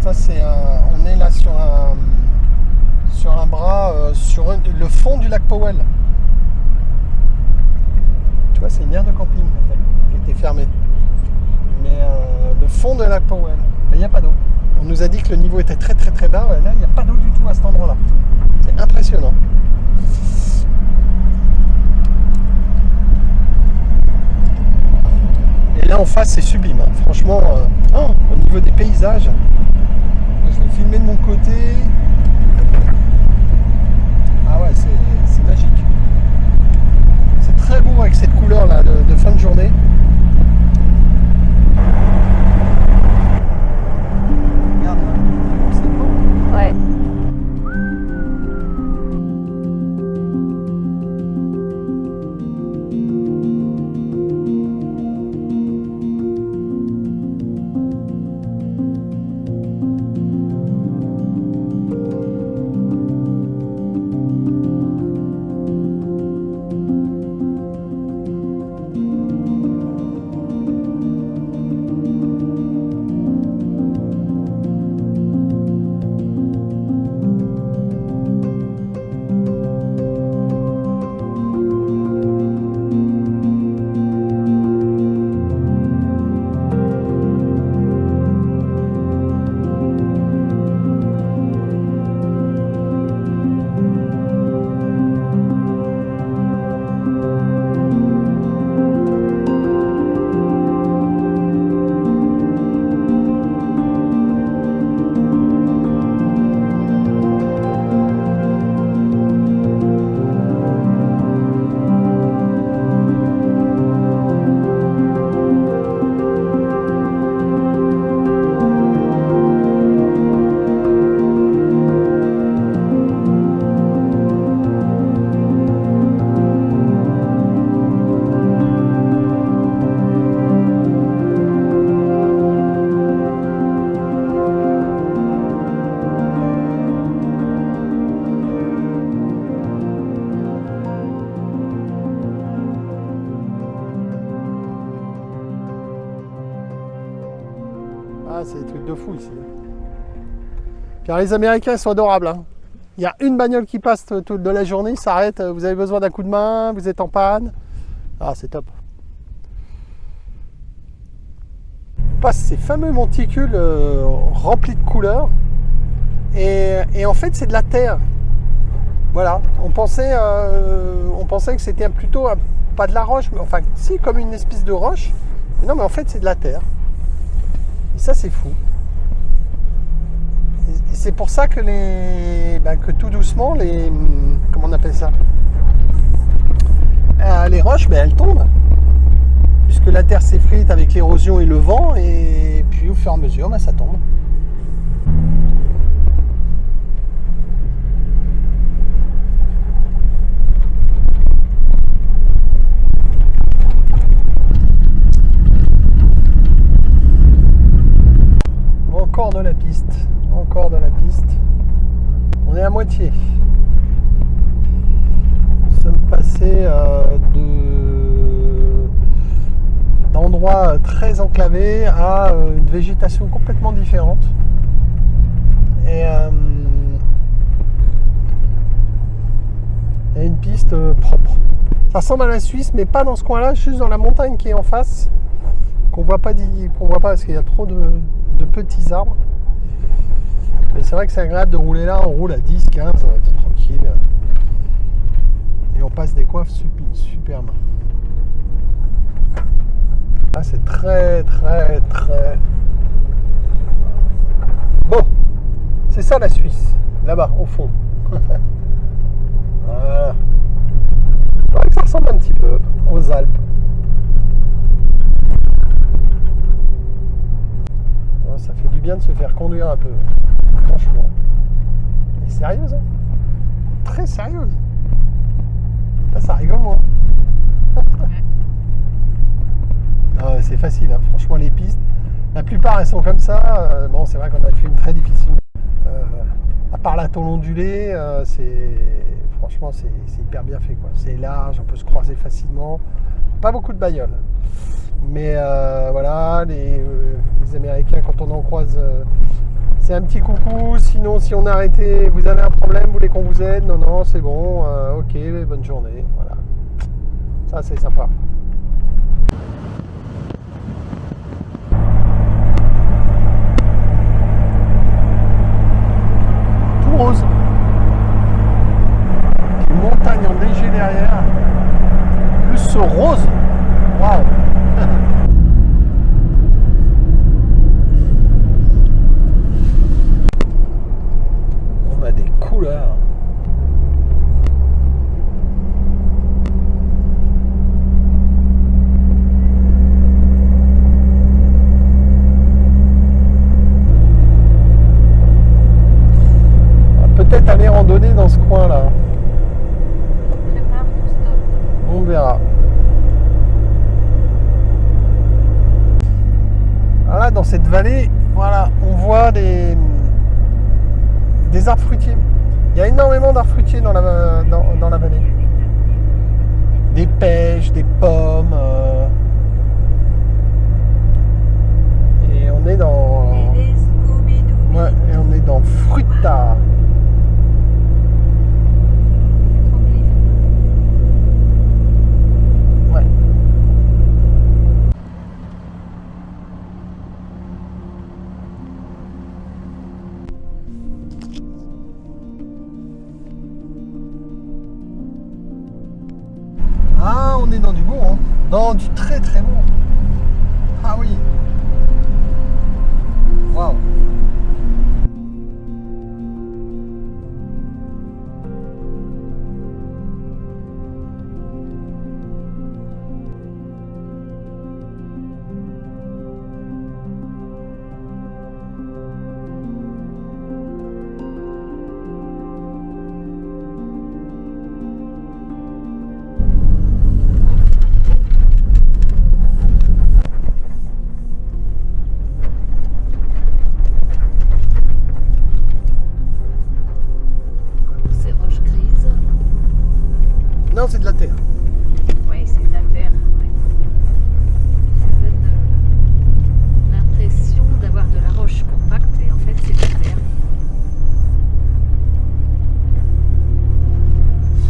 Ça, on est là sur un bras, le fond du lac Powell. Tu vois, c'est une aire de camping qui était fermée. Mais le fond de lac Powell, il n'y a pas d'eau. On nous a dit que le niveau était très très très bas. Là, il n'y a pas d'eau du tout à cet endroit-là. C'est impressionnant. Et là en face, c'est sublime. Hein. Franchement, au niveau des paysages, je vais filmer de mon côté. Ah ouais, c'est magique. C'est très beau avec cette couleur là de fin de journée. Regarde, c'est beau. Ouais. Ah, c'est des trucs de fou ici. Puis alors, les Américains, ils sont adorables. Hein. Il y a une bagnole qui passe toute de la journée, ils s'arrêtent. Vous avez besoin d'un coup de main, vous êtes en panne. Ah, c'est top. On passe ces fameux monticules remplis de couleurs. Et en fait, c'est de la terre. Voilà. On pensait que c'était plutôt pas de la roche, mais enfin, si, comme une espèce de roche. Mais non, mais en fait, c'est de la terre. Et ça, c'est fou. Et c'est pour ça que que tout doucement, comment on appelle ça, les roches, elles tombent. Puisque la terre s'effrite avec l'érosion et le vent, et puis au fur et à mesure, ça tombe. Encore de la piste, encore de la piste. On est à moitié. Nous sommes passés d'endroits très enclavés à une végétation complètement différente. Et une piste propre. Ça ressemble à la Suisse, mais pas dans ce coin-là, juste dans la montagne qui est en face, qu'on voit pas parce qu'il y a trop de petits arbres. Mais c'est vrai que c'est agréable de rouler là, on roule à 10, 15, tranquille. Et on passe des coiffes superbes. Là, c'est très très très... Bon, c'est ça la Suisse, là-bas, au fond. Voilà. C'est vrai que ça ressemble un petit peu aux Alpes. Ça fait du bien de se faire conduire un peu, franchement. Et sérieuse, hein, très sérieuse. Là, ça rigole moins. Ah, c'est facile, hein. Franchement, les pistes, la plupart elles sont comme ça. Bon, c'est vrai qu'on a fait une très difficile. À part la tôle ondulée, franchement, c'est hyper bien fait, quoi. C'est large, on peut se croiser facilement. Pas beaucoup de bagnoles. Mais voilà, les Américains, quand on en croise, C'est un petit coucou, sinon si on est arrêté, vous avez un problème, vous voulez qu'on vous aide? Non, non, c'est bon, ok, bonne journée, voilà. Ça, c'est sympa. Tout rose. Une montagne enneigée derrière. Plus ce rose. Waouh. On a des couleurs. Peut-être aller randonner dans ce coin là. Prépare tout stop. On verra. Voilà, dans cette vallée, voilà, on voit des arbres fruitiers. Il y a énormément d'arbres fruitiers dans la vallée. Des pêches, des pommes. Et on est dans. Et les Scooby-Doo. Ouais, et on est dans Fruita. Ouais. Ah, on est dans du bon, hein. Dans du très très bon. Ah oui. Waouh. C'est roche grise. Non, c'est de la terre. Oui, c'est de la terre. Ouais. Ça donne l'impression d'avoir de la roche compacte et en fait c'est de la terre.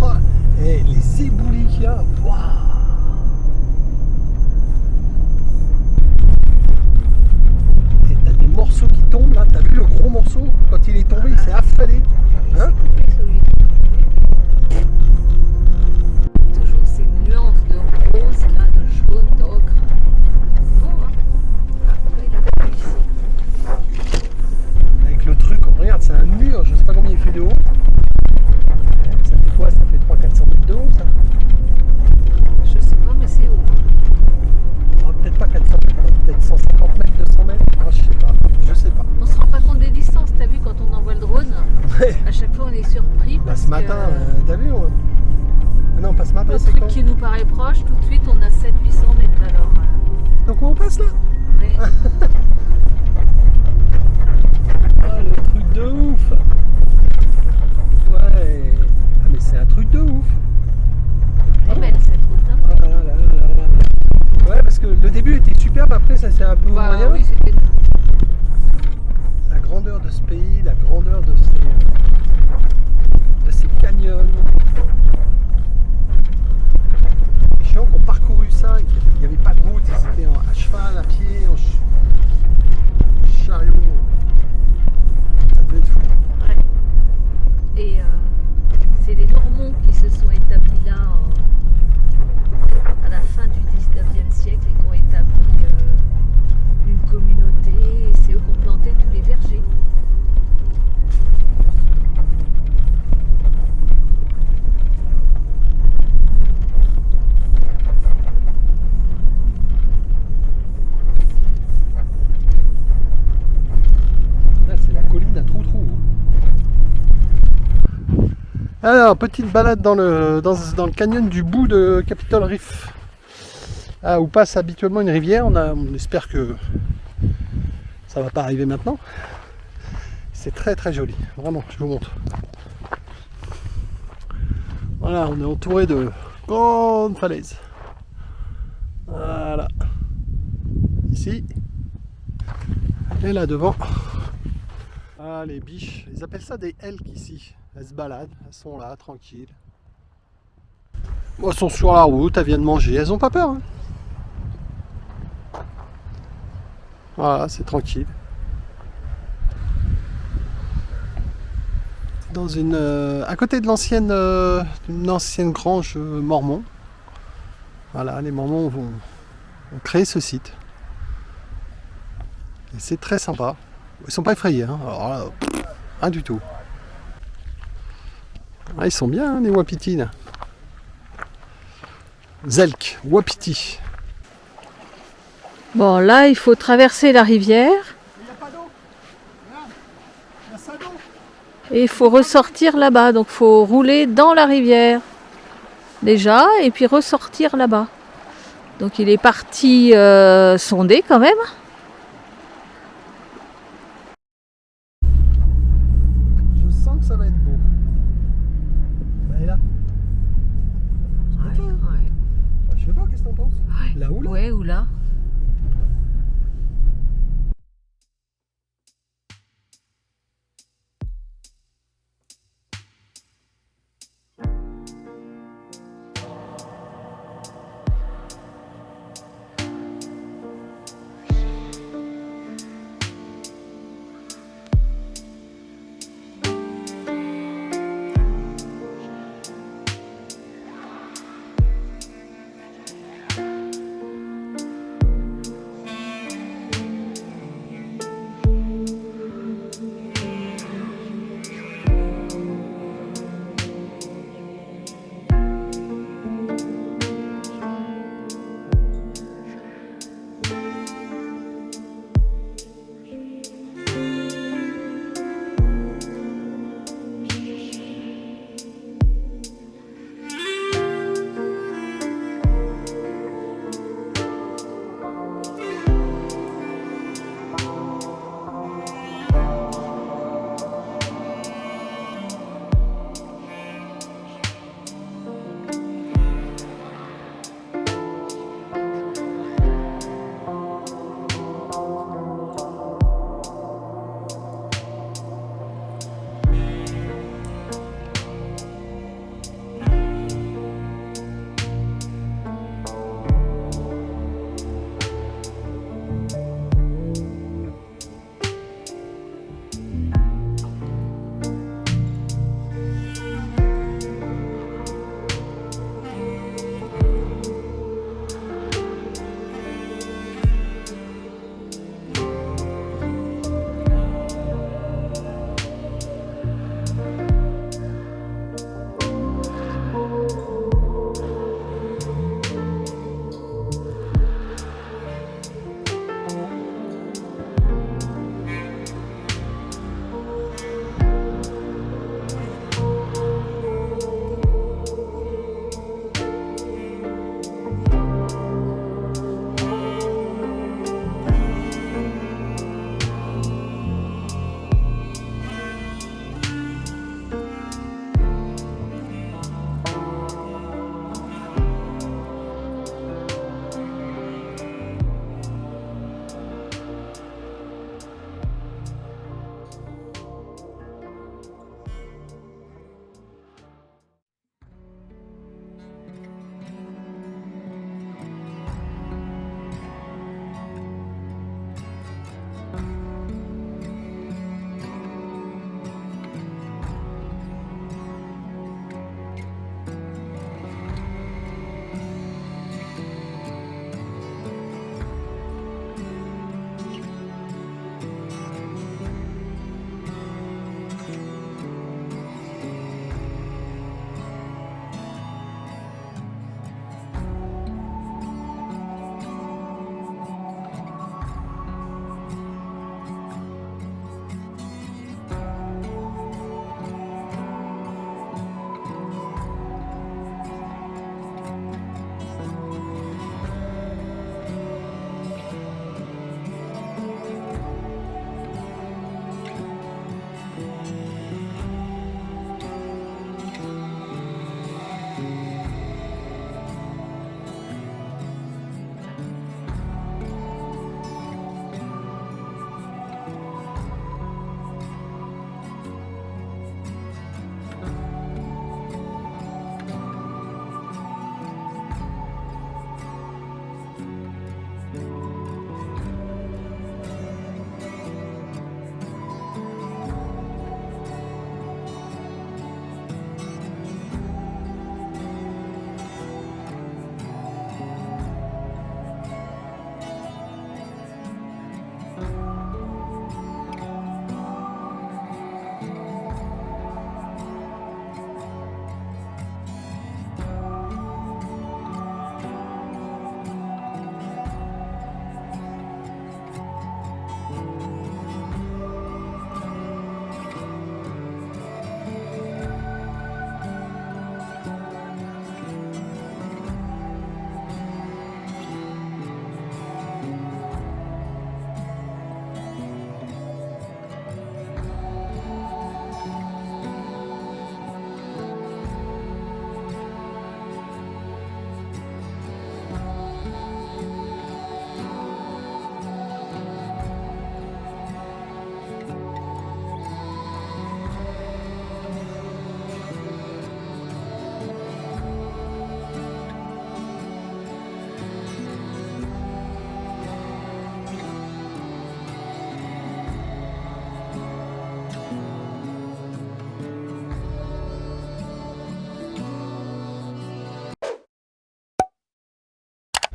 Oh, et les éboulis qu'il y a. Waouh. Et t'as des morceaux qui tombent là. T'as vu le gros morceau? Quand il est tombé, il s'est affalé. Il Hein? s'est coupé celui-là. Toujours ces nuances de rose, là, de jaune, d'ocre. Bon, hein. Après, il a pas ici. Avec le truc, regarde, c'est un mur. Je sais pas combien il fait de haut. Ça fait quoi? Ça fait 300-400 mètres de haut, ça? Je sais pas, mais c'est haut. Oh, peut-être pas 400 mètres, peut-être 150 mètres, 200 mètres. Ah, je sais pas. Je sais pas. On se rend pas compte des distances, t'as vu quand on envoie le drone, à chaque fois on est surpris Bah, parce ce matin, que t'as vu? Ah non, pas ce matin, le c'est truc quand? qui nous paraît proche, tout de suite on a 700-800 mètres alors. Donc où on passe là? Ouais. Ah, le truc de ouf! Ouais! Ah, mais c'est un truc de ouf! Elle est belle cette route. Hein. Ah là là là là là. Ouais, parce que le début était superbe, après ça s'est un peu Bah, moyen. oui, c'était La grandeur de ce pays, la grandeur de ces canyons. Les gens qui ont parcouru ça, il n'y avait pas de route, ils étaient à cheval, à pied, en chariot. Ça devait être fou. ouais. Et c'est les Normands qui se sont établis là à la fin du 19e siècle et qui ont établi une communauté et c'est eux qui ont planté tous les vergers. Là, c'est la colline à trou-trou. Alors, petite balade dans le canyon du bout de Capitol Reef. Ah, où passe habituellement une rivière. On espère que ça va pas arriver maintenant. C'est très très joli. Vraiment, je vous montre. Voilà, on est entouré de grandes falaises. Voilà. Ici. Et là devant. Ah, les biches, ils appellent ça des elks ici. Elles se baladent, elles sont là, tranquilles. Bon, elles sont sur la route, elles viennent manger, elles ont pas peur. Hein. Voilà, c'est tranquille. Dans une, à côté de une ancienne grange mormon. Voilà, les Mormons ont créé ce site. Et c'est très sympa. Ils sont pas effrayés, hein. Alors là, rien du tout. Ah, ils sont bien, hein, les wapitis. Là. Zelk, wapiti. Bon, là, il faut traverser la rivière. Il n'y a pas d'eau. Regarde, il y a ça d'eau. Et il faut ressortir là-bas. Donc, il faut rouler dans la rivière. Déjà, et puis ressortir là-bas. Donc, il est parti sonder quand même. Je sens que ça va être beau. Bah, elle est là. Je sais pas, qu'est-ce que t'en penses? Là ou là? Ouais, ou là.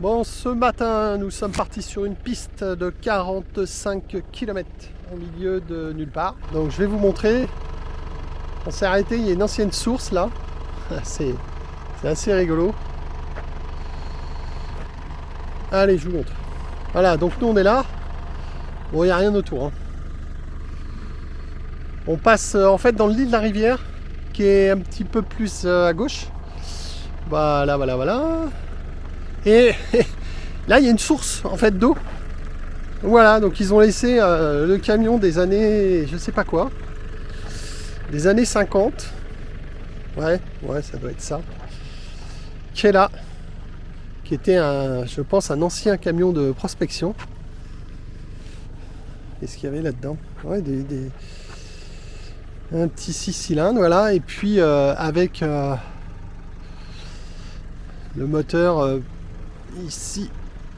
Bon, ce matin, nous sommes partis sur une piste de 45 km au milieu de nulle part. Donc je vais vous montrer. On s'est arrêté, il y a une ancienne source là. C'est assez rigolo. Allez, je vous montre. Voilà, donc nous on est là. Bon, il n'y a rien autour. Hein. On passe en fait dans le lit de la rivière qui est un petit peu plus à gauche. Voilà, voilà, voilà. Et là, il y a une source en fait d'eau. Voilà, donc ils ont laissé le camion des années, je sais pas quoi, des années 50. Ouais, ça doit être ça. Qui est là, qui était je pense, un ancien camion de prospection. Qu'est-ce qu'il y avait là-dedans? Ouais, un petit 6 cylindres, voilà, et puis avec le moteur ici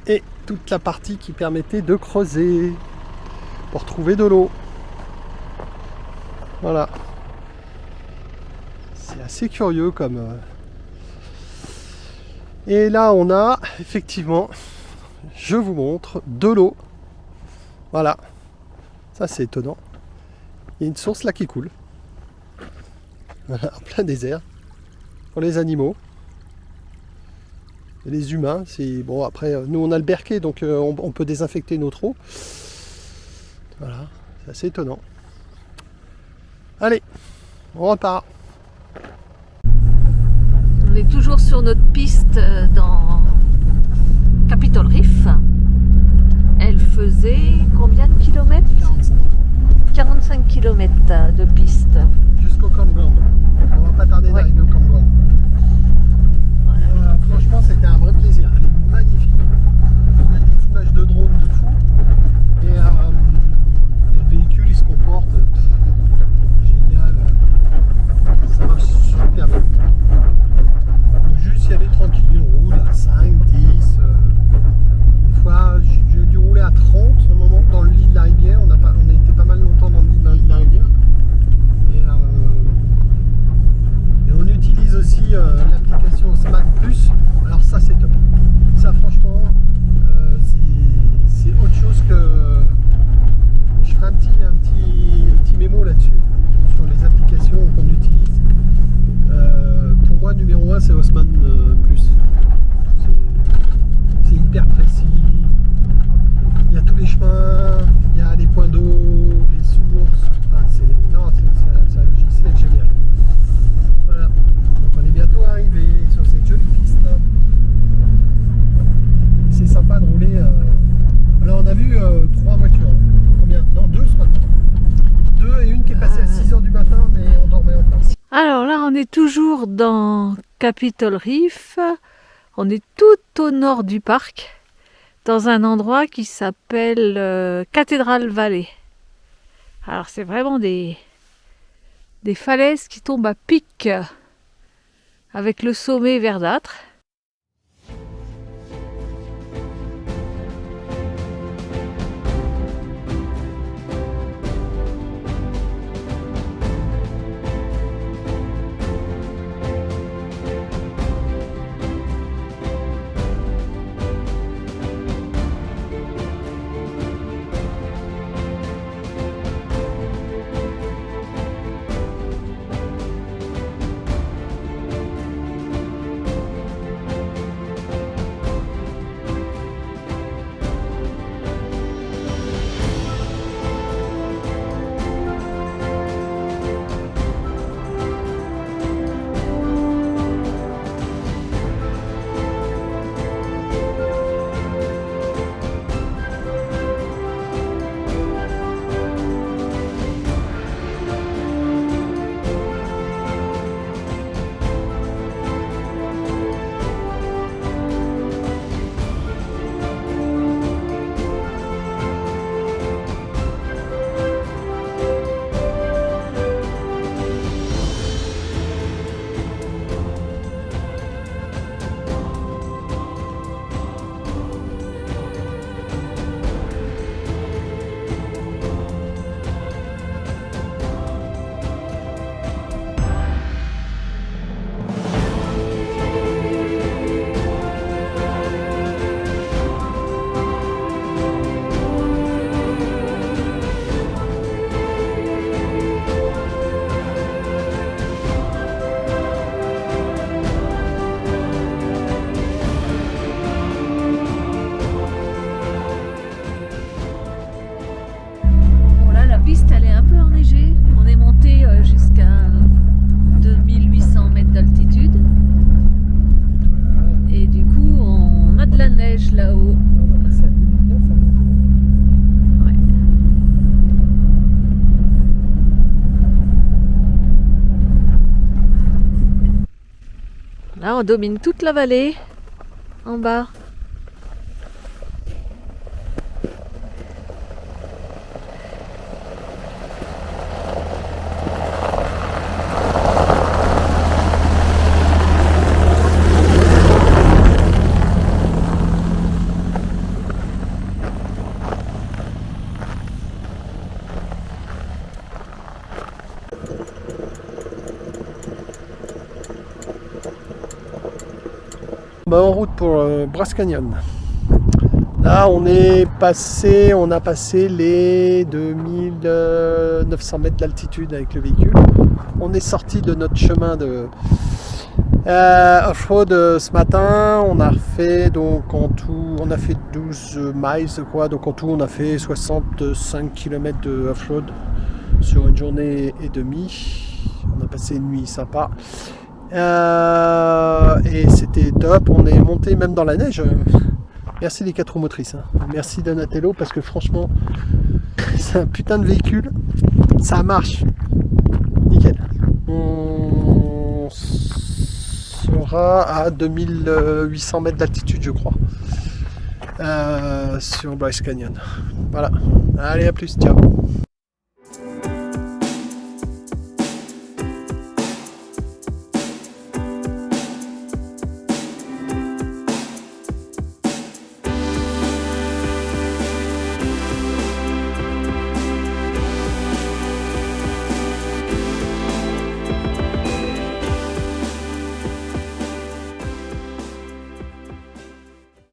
et toute la partie qui permettait de creuser pour trouver de l'eau. Voilà. C'est assez curieux comme... Et là on a effectivement, je vous montre, de l'eau. Voilà. Ça c'est étonnant. Il y a une source là qui coule. Voilà, en plein désert. Pour les animaux. Et les humains, c'est bon. Après, nous on a le berquet, donc on peut désinfecter notre eau. Voilà, c'est assez étonnant. Allez, on repart. On est toujours sur notre piste dans Capitol Reef. Elle faisait combien de kilomètres? 45 km de piste. Jusqu'au campground. On va pas tarder d'arriver au campground. Franchement, c'était un vrai plaisir. Elle est magnifique. Il y a des images de drone de fou. Et le véhicule, il se comporte génial. Ça marche super bien. Il faut juste y aller tranquille. On roule à 5, 10. Des fois, j'ai dû rouler à 30 à un moment dans le lit de la rivière. On a été pas mal longtemps dans le lit de la rivière. Et on utilise aussi l'application Smart Plus. Alors ça c'est top. Ça franchement c'est autre chose que... Je ferai un petit mémo là-dessus sur les applications qu'on utilise. Pour moi numéro 1 c'est Osman Plus. C'est hyper précis. Il y a tous les chemins, il y a les points d'eau, les sources. Enfin, c'est un logiciel génial. Voilà. Donc on est bientôt arrivé sur cette jolie piste. C'est sympa de rouler. Alors on a vu 3 voitures. Combien? Non, 2 ce matin. 2 et une qui est passée à 6h du matin, mais on dormait encore. Alors là, on est toujours dans Capitol Reef. On est tout au nord du parc, dans un endroit qui s'appelle Cathedral Valley. Alors c'est vraiment des falaises qui tombent à pic avec le sommet verdâtre. on domine toute la vallée en bas. En route pour Bryce Canyon. Là on a passé les 2900 mètres d'altitude avec le véhicule. On est sorti de notre chemin de off-road ce matin. On a fait donc en tout, on a fait 12 miles quoi, donc en tout on a fait 65 km de off-road sur une journée et demie. On a passé une nuit sympa. Et c'était top, on est monté même dans la neige. Merci les 4 roues motrices, hein. Merci Donatello parce que franchement c'est un putain de véhicule, ça marche nickel. On sera à 2800 mètres d'altitude je crois sur Bryce Canyon. Voilà, allez à plus, ciao.